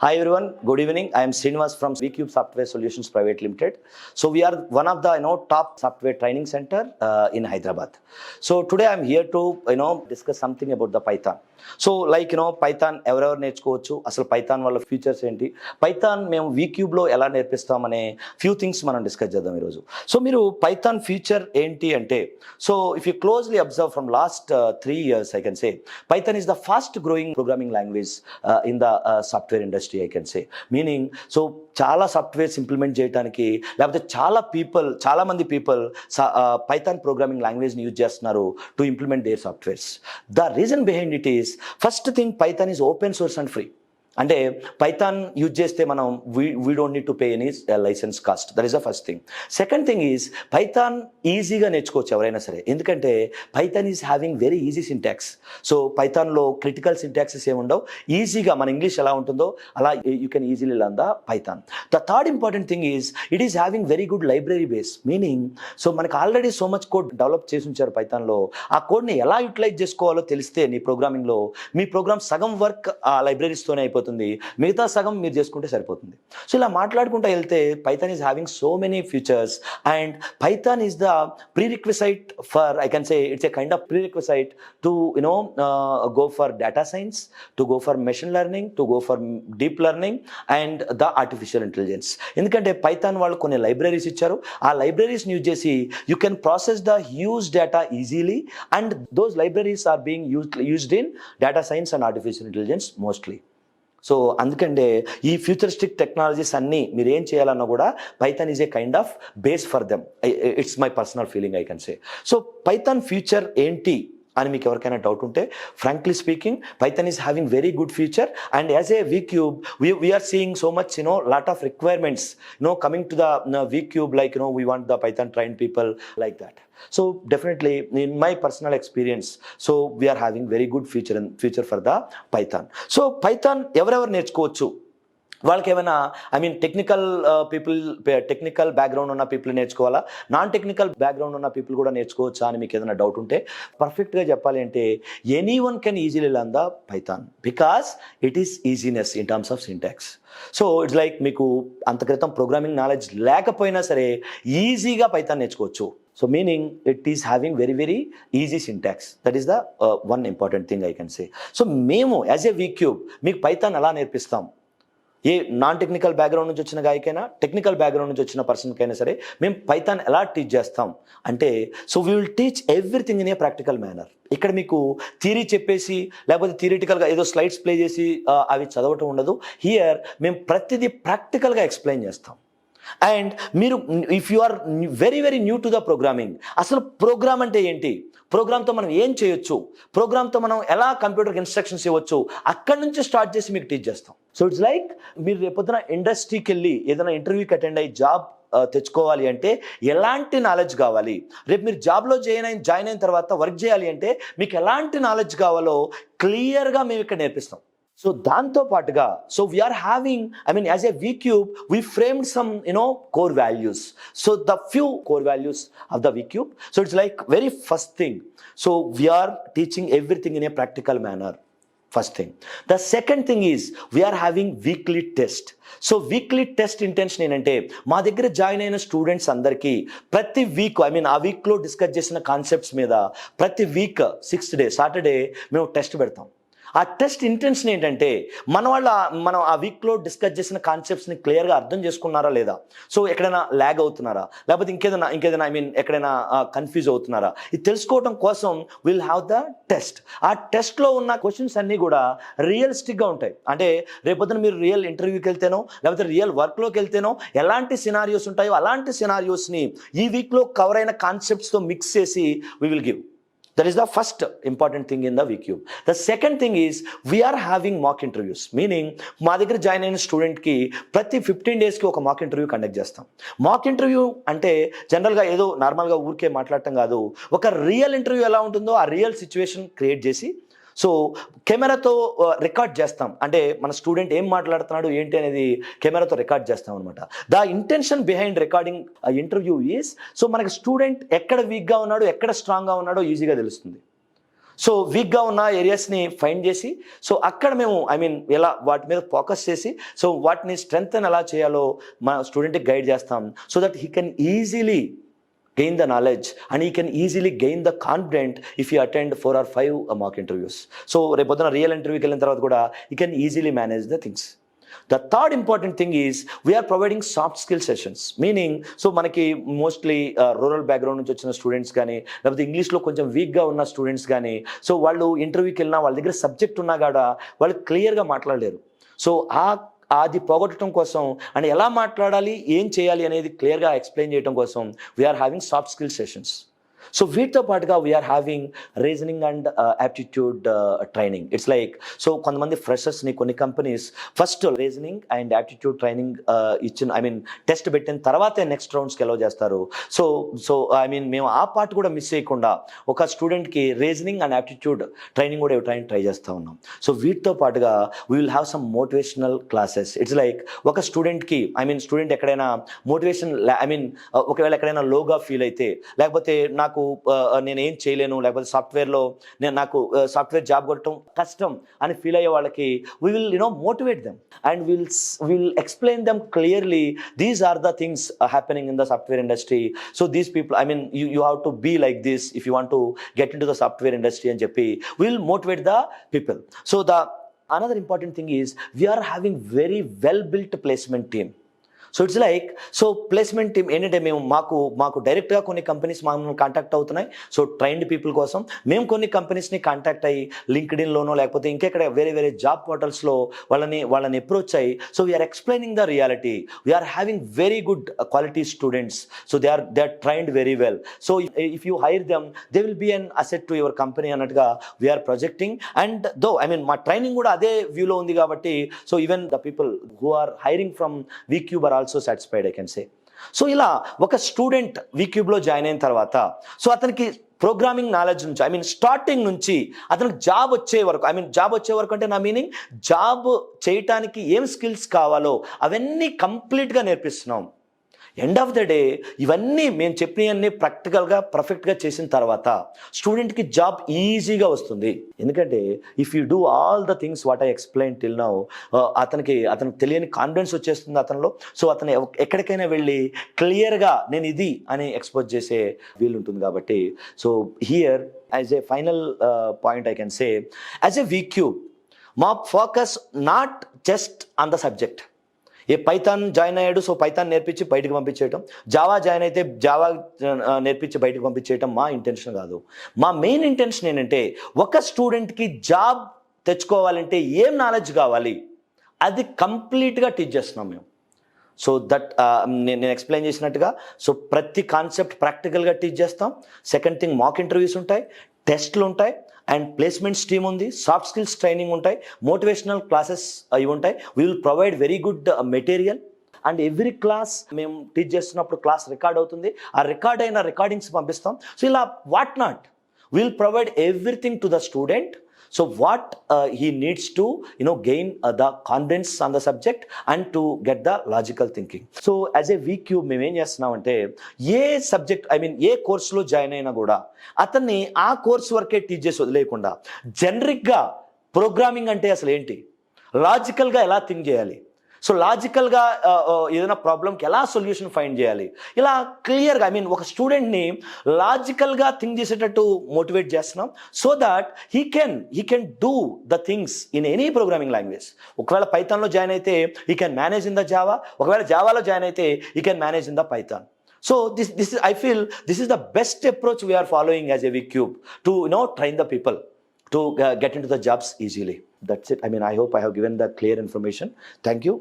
Hi everyone, good evening. I am Sreenivas from Vcube Software Solutions Private Limited. So we are one of the top software training center in Hyderabad. So today I am here to discuss something about the Python. So Python ఎవరెవరు నేర్చుకోవచ్చు, అసలు Python వల్ల features ఏంటి, Python మేము వీక్యూబ్లో ఎలా నేర్పిస్తాం అనే few things మనం discuss చేద్దాం ఈరోజు. సో మీరు పైథాన్ ఫీచర్ ఏంటి అంటే, so if you closely observe from last 3 years I can say Python is the fast growing programming language in the software industry I can say. Meaning, so చాలా softwares implement చేయడానికి లేకపోతే చాలా మంది people Python programming లాంగ్వేజ్ని use చేస్తున్నారు to implement their softwares. The reason behind it is, first thing Python is open source and free. అంటే Python use చేస్తే మనం we don't need to pay any license cost. That is the first thing. Second thing is Python ఈజీగా నేర్చుకోవచ్చు ఎవరైనా సరే, ఎందుకంటే Python is having very easy syntax. So పైథాన్లో critical syntaxes ఏముండవు, ఈజీగా మన ఇంగ్లీష్ ఎలా ఉంటుందో అలా you can easily learn the Python. The third important thing is it is having very good library base. Meaning, so మనకు already so much code develop చేసి ఉంచారు పైథాన్లో. ఆ కోడ్ని ఎలా యూటిలైజ్ చేసుకోవాలో తెలిస్తే నీ ప్రోగ్రామింగ్లో మీ ప్రోగ్రామ్ సగం వర్క్ ఆ లైబ్రరీస్తోనే అయిపోతుంది, మిగతా సగం మీరు చేసుకుంటే సరిపోతుంది. సో ఇలా మాట్లాడుకుంటూ వెళ్తే Python is having so many features and Python is the prerequisite for, I can say it's a kind of prerequisite to go for data science, to go for machine learning, to go for deep learning and the artificial intelligence. ఎందుకంటే Python వాళ్ళు కొన్ని libraries ఇచ్చారు, ఆ లైబ్రరీస్ని use చేసి you can process the huge data easily and those libraries are being used in data science and artificial intelligence mostly. So అందుకంటే ఈ futuristic technologies అన్నీ మీరు ఏం చేయాలన్నా కూడా Python is a kind of base for them. It's my personal feeling I can say. So Python future ఏంటి అని మీకు ఎవరికైనా డౌట్ ఉంటే, frankly speaking Python is having very good future and as a V Cube we are seeing so much lot of requirements coming to the V Cube, like we want the Python train people like that. So definitely in my personal experience, so we are having very good future for the Python. So Python ఎవరెవరు నేర్చుకోవచ్చు, వాళ్ళకి ఏమైనా technical people, technical background ఉన్న people నేర్చుకోవాలా, non technical background ఉన్న people కూడా నేర్చుకోవచ్చా అని మీకు ఏదైనా డౌట్ ఉంటే, పర్ఫెక్ట్గా చెప్పాలి అంటే any one can easily learn the Python because it is easiness in terms of syntax. So it's like మీకు అంత క్రితం ప్రోగ్రామింగ్ నాలెడ్జ్ లేకపోయినా సరే ఈజీగా పైథాన్ నేర్చుకోవచ్చు. So meaning it is having very very easy syntax. That is the one important thing I can say. So మేము as a V Cube మీకు Python ఎలా నేర్పిస్తాం, ఏ నాన్ టెక్నికల్ బ్యాక్గ్రౌండ్ నుంచి వచ్చిన గాయకైనా, టెక్నికల్ బ్యాక్గ్రౌండ్ నుంచి వచ్చిన పర్సన్కైనా సరే మేము పైథాన్ ఎలా టీచ్ చేస్తాం అంటే, so we will teach everything in a practical manner. ఇక్కడ మీకు థియరీ చెప్పేసి లేకపోతే థియరిటికల్గా ఏదో స్లైడ్స్ ప్లే చేసి అవి చదవటం ఉండదు. హియర్ మేము ప్రతిదీ ప్రాక్టికల్గా ఎక్స్ప్లెయిన్ చేస్తాం. అండ్ మీరు if you are very very new to the programming, అసలు ప్రోగ్రామ్ అంటే ఏంటి, ప్రోగ్రామ్తో మనం ఏం చేయొచ్చు, ప్రోగ్రామ్తో మనం ఎలా కంప్యూటర్కి ఇన్స్ట్రక్షన్స్ ఇవ్వచ్చు, అక్కడి నుంచి స్టార్ట్ చేసి మీకు టీచ్ చేస్తాం. సో ఇట్స్ లైక్ మీరు రేపొద్దున ఇండస్ట్రీకి వెళ్ళి ఏదైనా ఇంటర్వ్యూకి అటెండ్ అయ్యి జాబ్ తెచ్చుకోవాలి అంటే ఎలాంటి నాలెడ్జ్ కావాలి, రేపు మీరు జాబ్లో జాయిన్ అయిన తర్వాత వర్క్ చేయాలి అంటే మీకు ఎలాంటి నాలెడ్జ్ కావాలో క్లియర్గా మేము ఇక్కడ నేర్పిస్తాం. సో దాంతో పాటుగా, so we are having as a V Cube we framed some core values. So the few core values of the VCube. So it's like very first thing. So we are teaching everything in a practical manner. First thing. The second thing is we are having weekly test. So weekly test intention ఏంటంటే, మా దగ్గర join అయిన students అందరికీ ప్రతి week ఆ వీక్లో discuss చేసిన concepts మీద ప్రతి వీక్ 6th day సాటర్డే మేము టెస్ట్ పెడతాం. ఆ టెస్ట్ ఇంటెన్షన్ ఏంటంటే, మనం ఆ వీక్లో డిస్కస్ చేసిన కాన్సెప్ట్స్ని క్లియర్గా అర్థం చేసుకున్నారా లేదా, సో ఎక్కడైనా ల్యాగ్ అవుతున్నారా, లేకపోతే ఇంకేదైనా ఎక్కడైనా కన్ఫ్యూజ్ అవుతున్నారా, ఇది తెలుసుకోవడం కోసం విల్ హ్యావ్ ద టెస్ట్. ఆ టెస్ట్లో ఉన్న క్వశ్చన్స్ అన్నీ కూడా రియలిస్టిక్గా ఉంటాయి. అంటే రేపొద్దున మీరు రియల్ ఇంటర్వ్యూకి వెళ్తేనో లేకపోతే రియల్ వర్క్లోకి వెళ్తేనో ఎలాంటి సినారియోస్ ఉంటాయో అలాంటి సినారియోస్ని ఈ వీక్లో కవర్ అయిన కాన్సెప్ట్స్తో మిక్స్ చేసి we will give. That is the first important thing in the VCube. The second thing is we are having mock interviews. Meaning మా దగ్గర జాయిన్ అయిన స్టూడెంట్కి ప్రతి 15 daysకి ఒక మాక్ ఇంటర్వ్యూ కండక్ట్ చేస్తాం. మాక్ ఇంటర్వ్యూ అంటే జనరల్గా ఏదో నార్మల్గా ఊరికే మాట్లాడటం కాదు, ఒక రియల్ ఇంటర్వ్యూ ఎలా ఉంటుందో ఆ రియల్ సిచ్యువేషన్ క్రియేట్ చేసి సో కెమెరాతో రికార్డ్ చేస్తాం. అంటే మన స్టూడెంట్ ఏం మాట్లాడుతున్నాడు ఏంటి అనేది కెమెరాతో రికార్డ్ చేస్తాం అనమాట. The intention behind recording interview is, so మనకి స్టూడెంట్ ఎక్కడ వీక్గా ఉన్నాడో ఎక్కడ స్ట్రాంగ్గా ఉన్నాడో ఈజీగా తెలుస్తుంది. సో వీక్గా ఉన్న ఏరియాస్ని ఫైండ్ చేసి సో అక్కడ మేము ఎలా వాటి మీద ఫోకస్ చేసి సో వాటిని స్ట్రెంగ్త్ ఎలా చేయాలో మా స్టూడెంట్కి గైడ్ చేస్తాం so that he can easily gain the knowledge and he can easily gain the confidence if he attend 4 or 5 mock interviews. So రేపొద్దున రియల్ ఇంటర్వ్యూకి వెళ్ళిన తర్వాత కూడా he can easily manage the things. The third important thing is we are providing soft skill sessions, meaning so మనకి mostly rural background నుంచి వచ్చిన students కానీ లేకపోతే ఇంగ్లీష్లో కొంచెం వీక్గా ఉన్న స్టూడెంట్స్ కానీ సో వాళ్ళు ఇంటర్వ్యూకి వెళ్ళినా వాళ్ళ దగ్గర సబ్జెక్ట్ ఉన్నా కూడా వాళ్ళు క్లియర్గా మాట్లాడలేరు. సో అది పోగొట్టడం కోసం అండ్ ఎలా మాట్లాడాలి ఏం చేయాలి అనేది క్లియర్గా ఎక్స్ప్లెయిన్ చేయడం కోసం we are having soft skill sessions. So వీటితో పాటుగా we are having reasoning and aptitude training. It's like so కొంతమంది ఫ్రెషర్స్ని కొన్ని companies first reasoning and aptitude training ఇచ్చిన టెస్ట్ పెట్టిన తర్వాతే నెక్స్ట్ రౌండ్స్కి అలౌ చేస్తారు. సో మేము ఆ పార్ట్ కూడా మిస్ చేయకుండా ఒక స్టూడెంట్కి రీజనింగ్ అండ్ యాప్టిట్యూడ్ ట్రైనింగ్ కూడా ఇవ్వడానికి ట్రై చేస్తూ ఉన్నాం. సో వీటితో పాటుగా we will have some motivational classes. It's like ఒక స్టూడెంట్కి స్టూడెంట్ ఎక్కడైనా మోటివేషన్ ఒకవేళ ఎక్కడైనా లోగా ఫీల్ అయితే లేకపోతే నాకు నేను ఏం చేయలేను లేకపోతే సాఫ్ట్వేర్లో నాకు సాఫ్ట్వేర్ జాబ్ కొట్టడం కష్టం అని ఫీల్ అయ్యే వాళ్ళకి we will motivate them and will explain them clearly these are the things happening in the software industry. So these people you have to be like this if you want to get into the software industry అని చెప్పి will motivate the people. So another important thing is we are having very well built placement team. So it's like so placement team ఏంటంటే మాకు డైరెక్ట్గా కొన్ని companies మమ్మల్ని contact అవుతున్నాయి. So trained people కోసం మేము కొన్ని కంపెనీస్ని కాంటాక్ట్ అయ్యి లింక్డ్ఇన్లోనో లేకపోతే ఇంకెక్కడ వేరే జాబ్ పోర్టల్స్లో వాళ్ళని అప్రోచ్ అయ్యి so we are explaining the reality. We are having very good quality students. So they are trained very well. So if you hire them they will be an asset to your company అన్నట్టుగా we are projecting. And though మా training కూడా అదే వ్యూలో ఉంది కాబట్టి so even the people who are hiring from V Cube are also satisfied I can say. So ఇలా ఒక student వీక్యూబ్లో join అయిన తర్వాత సో అతనికి ప్రోగ్రామింగ్ నాలెడ్జ్ నుంచి స్టార్టింగ్ నుంచి అతనికి జాబ్ వచ్చే వరకు అంటే నా మీనింగ్ జాబ్ చేయటానికి ఏం స్కిల్స్ కావాలో అవన్నీ కంప్లీట్గా నేర్పిస్తున్నాం. ఎండ్ ఆఫ్ ద డే ఇవన్నీ మేము చెప్పినవన్నీ ప్రాక్టికల్గా పర్ఫెక్ట్గా చేసిన తర్వాత స్టూడెంట్కి జాబ్ ఈజీగా వస్తుంది. ఎందుకంటే if you do all the things what I explain till now అతనికి తెలియని కాన్ఫిడెన్స్ వచ్చేస్తుంది అతనిలో. సో అతను ఎక్కడికైనా వెళ్ళి క్లియర్గా నేను ఇది అని ఎక్స్పోజ్ చేసే వీలు ఉంటుంది. కాబట్టి so here as a final point I can say as a V Cube మా focus not just on the subject. Python join అయ్యాడు సో పైథాన్ నేర్పించి బయటకు పంపించేయటం, జావా జాయిన్ అయితే జావా నేర్పించి బయటకు పంపించేయటం మా ఇంటెన్షన్ కాదు. మా మెయిన్ ఇంటెన్షన్ ఏంటంటే ఒక స్టూడెంట్కి జాబ్ తెచ్చుకోవాలంటే ఏం నాలెడ్జ్ కావాలి అది కంప్లీట్గా టీచ్ చేస్తున్నాం మేము. సో దట్ నేను ఎక్స్ప్లెయిన్ చేసినట్టుగా సో ప్రతి కాన్సెప్ట్ ప్రాక్టికల్గా టీచ్ చేస్తాం. సెకండ్ థింగ్ మాక్ ఇంటర్వ్యూస్ ఉంటాయి, టెస్ట్లు ఉంటాయి అండ్ ప్లేస్మెంట్స్ టీమ్ ఉంది, సాఫ్ట్ స్కిల్స్ ట్రైనింగ్ ఉంటాయి, మోటివేషనల్ క్లాసెస్ అవి ఉంటాయి. We will provide very good material and every class మేము టీచ్ చేస్తున్నప్పుడు క్లాస్ రికార్డ్ అవుతుంది. ఆ రికార్డ్ అయిన రికార్డింగ్స్ పంపిస్తాం. సో ఇలా what not will provide everything to the student. So what he needs to gain the confidence on the subject and to get the logical thinking. So as a VCube మేము ఏం చేస్తున్నామంటే ఏ subject ఏ కోర్సులో join అయినా కూడా అతన్ని ఆ course వరకే teach చేసి వదిలేయకుండా జనరిక్గా ప్రోగ్రామింగ్ అంటే అసలు ఏంటి, లాజికల్గా ఎలా థింక్ చేయాలి, సో లాజికల్గా ఏదైనా ప్రాబ్లంకి ఎలా సొల్యూషన్ ఫైండ్ చేయాలి, ఇలా క్లియర్గా ఒక స్టూడెంట్ని లాజికల్గా థింక్ చేసేటట్టు మోటివేట్ చేస్తున్నాం. So that he can do the things in any programming language. ఒకవేళ పైథాన్లో జాయిన్ అయితే he can manage in the Java, ఒకవేళ జావాలో జాయిన్ అయితే he can manage in the Python. So I feel this is the best approach we are following as a VCube to train the people to get into the jobs easily. That's it. I hope I have given the clear information. Thank you.